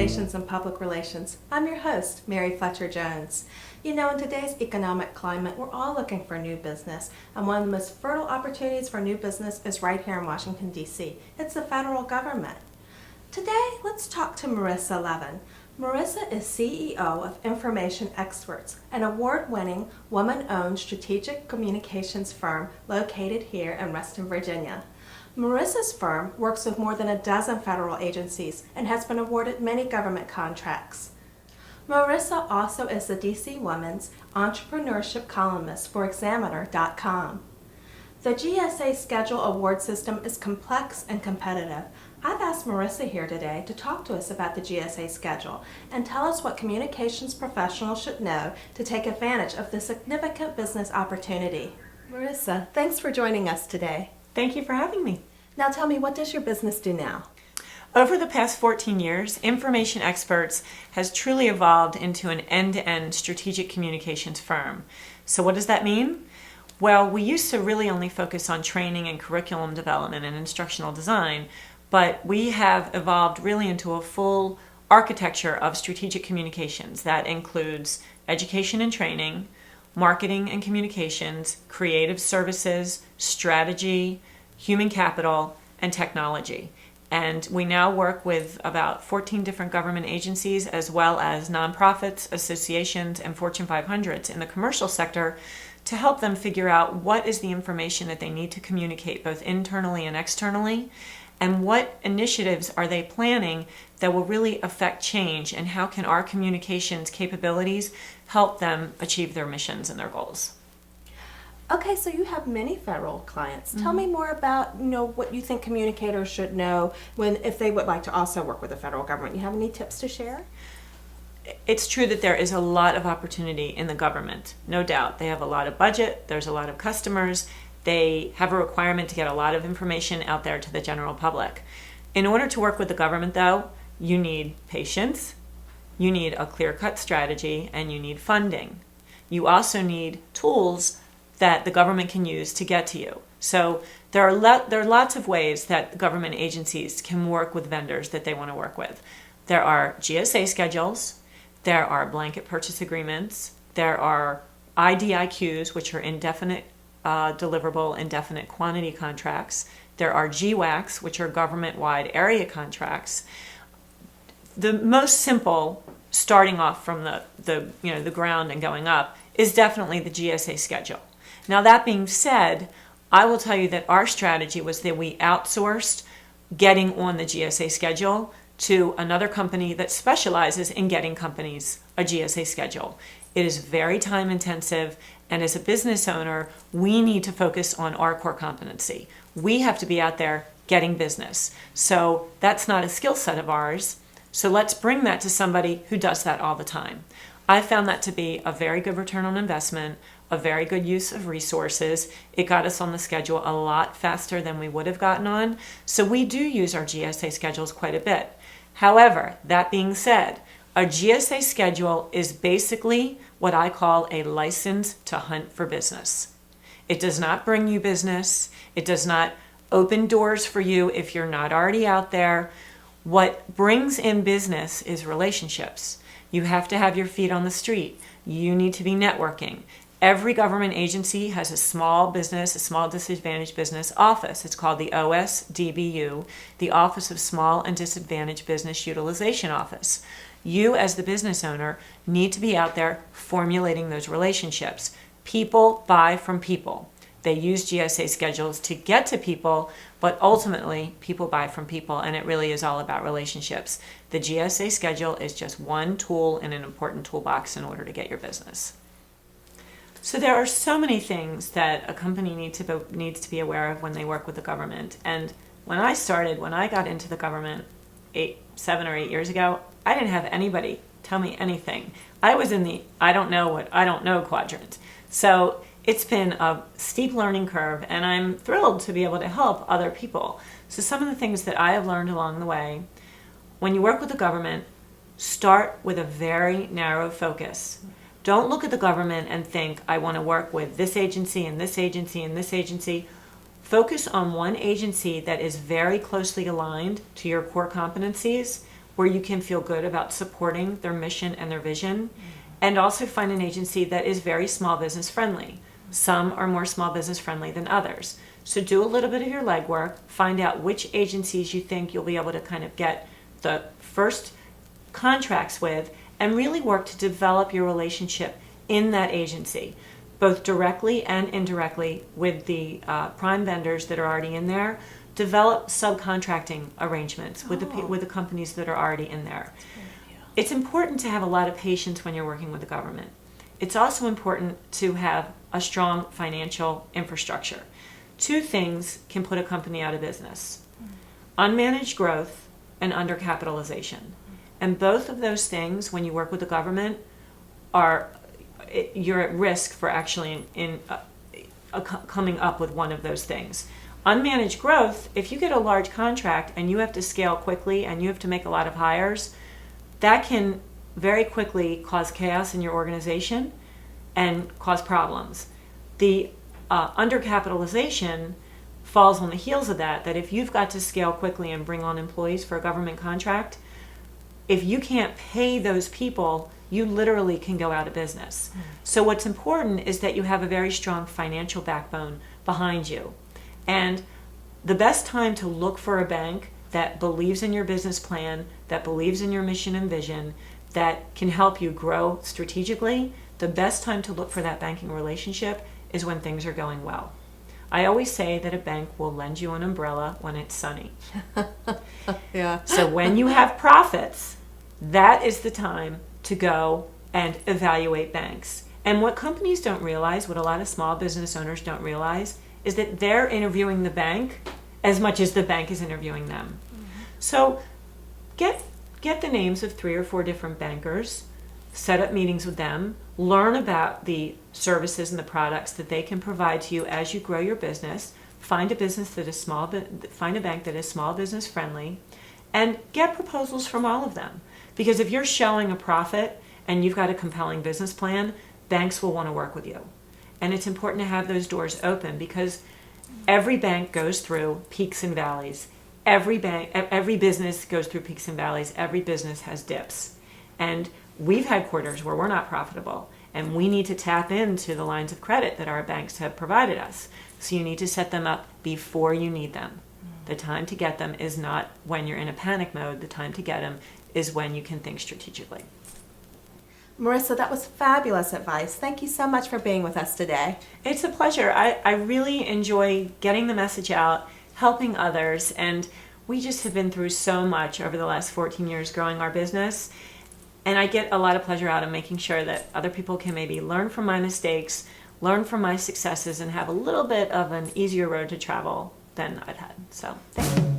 Conversations in Public Relations. I'm your host, Mary Fletcher Jones. You know, in today's economic climate, we're all looking for new business, and one of the most fertile opportunities for new business is right here in Washington, D.C. It's the federal government. Today, let's talk to Marissa Levin. Marissa is CEO of Information Experts, an award-winning, woman-owned strategic communications firm located here in Reston, Virginia. Marissa's firm works with more than a dozen federal agencies and has been awarded many government contracts. Marissa also is the DC Women's entrepreneurship columnist for Examiner.com. The GSA Schedule award system is complex and competitive. I've asked Marissa here today to talk to us about the GSA Schedule and tell us what communications professionals should know to take advantage of this significant business opportunity. Marissa, thanks for joining us today. Thank you for having me. Now tell me, what does your business do now? Over the past 14 years, Information Experts has truly evolved into an end-to-end strategic communications firm. So what does that mean? Well, we used to really only focus on training and curriculum development and instructional design, but we have evolved really into a full architecture of strategic communications that includes education and training, marketing and communications, creative services, strategy, human capital, and technology. And we now work with about 14 different government agencies as well as nonprofits, associations, and Fortune 500s in the commercial sector to help them figure out what is the information that they need to communicate both internally and externally, and what initiatives are they planning that will really affect change, and how can our communications capabilities help them achieve their missions and their goals. Okay, so you have many federal clients. Tell me more about, what you think communicators should know if they would like to also work with the federal government. You have any tips to share? It's true that there is a lot of opportunity in the government, no doubt. They have a lot of budget, there's a lot of customers, they have a requirement to get a lot of information out there to the general public. In order to work with the government, though, you need patience, you need a clear-cut strategy, and you need funding. You also need tools that the government can use to get to you. So there are lots of ways that government agencies can work with vendors that they want to work with. There are GSA schedules, there are blanket purchase agreements, there are IDIQs, which are indefinite deliverable, indefinite quantity contracts. There are GWACs, which are government-wide area contracts. The most simple, starting off from the ground and going up, is definitely the GSA schedule. Now that being said, I will tell you that our strategy was that we outsourced getting on the GSA schedule to another company that specializes in getting companies a GSA schedule. It is very time intensive, and as a business owner, we need to focus on our core competency. We have to be out there getting business. So that's not a skill set of ours. So let's bring that to somebody who does that all the time. I found that to be a very good return on investment, a very good use of resources. It got us on the schedule a lot faster than we would have gotten on. So we do use our GSA schedules quite a bit. However, that being said, a GSA schedule is basically what I call a license to hunt for business. It does not bring you business. It does not open doors for you if you're not already out there. What brings in business is relationships. You have to have your feet on the street. You need to be networking. Every government agency has a small disadvantaged business office. It's called the OSDBU, the Office of Small and Disadvantaged Business Utilization Office. You, as the business owner, need to be out there formulating those relationships. People buy from people. They use GSA schedules to get to people, but ultimately, people buy from people, and it really is all about relationships. The GSA schedule is just one tool in an important toolbox in order to get your business. So there are so many things that a company needs to be aware of when they work with the government. And when I got into the government 7 or 8 years ago, I didn't have anybody tell me anything. I was in the I don't know what I don't know quadrant. So it's been a steep learning curve, and I'm thrilled to be able to help other people. So some of the things that I have learned along the way, when you work with the government, start with a very narrow focus. Don't look at the government and think, I want to work with this agency and this agency and this agency. Focus on one agency that is very closely aligned to your core competencies, where you can feel good about supporting their mission and their vision, and also find an agency that is very small business friendly. Some are more small business friendly than others. So do a little bit of your legwork, find out which agencies you think you'll be able to kind of get the first contracts with, and really work to develop your relationship in that agency, both directly and indirectly with the prime vendors that are already in there. Develop subcontracting arrangements with the companies that are already in there. It's important to have a lot of patience when you're working with the government. It's also important to have a strong financial infrastructure. Two things can put a company out of business: unmanaged growth and undercapitalization. And both of those things, when you work with the government, you're at risk for actually coming up with one of those things. Unmanaged growth, if you get a large contract and you have to scale quickly and you have to make a lot of hires, that can very quickly cause chaos in your organization and cause problems. The undercapitalization falls on the heels of that if you've got to scale quickly and bring on employees for a government contract, if you can't pay those people, you literally can go out of business. So what's important is that you have a very strong financial backbone behind you. And the best time to look for a bank that believes in your business plan, that believes in your mission and vision, that can help you grow strategically, the best time to look for that banking relationship is when things are going well. I always say that a bank will lend you an umbrella when it's sunny. Yeah. So when you have profits, that is the time to go and evaluate banks. And what companies don't realize, what a lot of small business owners don't realize, is that they're interviewing the bank as much as the bank is interviewing them. So get the names of 3 or 4 different bankers, set up meetings with them, learn about the services and the products that they can provide to you as you grow your business. Find a business that is find a bank that is small business friendly, and get proposals from all of them. Because if you're showing a profit and you've got a compelling business plan, banks will want to work with you. And it's important to have those doors open, because every bank goes through peaks and valleys. Every business goes through peaks and valleys. Every business has dips. And we've had quarters where we're not profitable, and we need to tap into the lines of credit that our banks have provided us. So you need to set them up before you need them. The time to get them is not when you're in a panic mode. The time to get them is when you can think strategically. Marissa, that was fabulous advice. Thank you so much for being with us today. It's a pleasure. I really enjoy getting the message out, helping others, and we just have been through so much over the last 14 years growing our business, and I get a lot of pleasure out of making sure that other people can maybe learn from my mistakes, learn from my successes, and have a little bit of an easier road to travel than I've had. So thank you.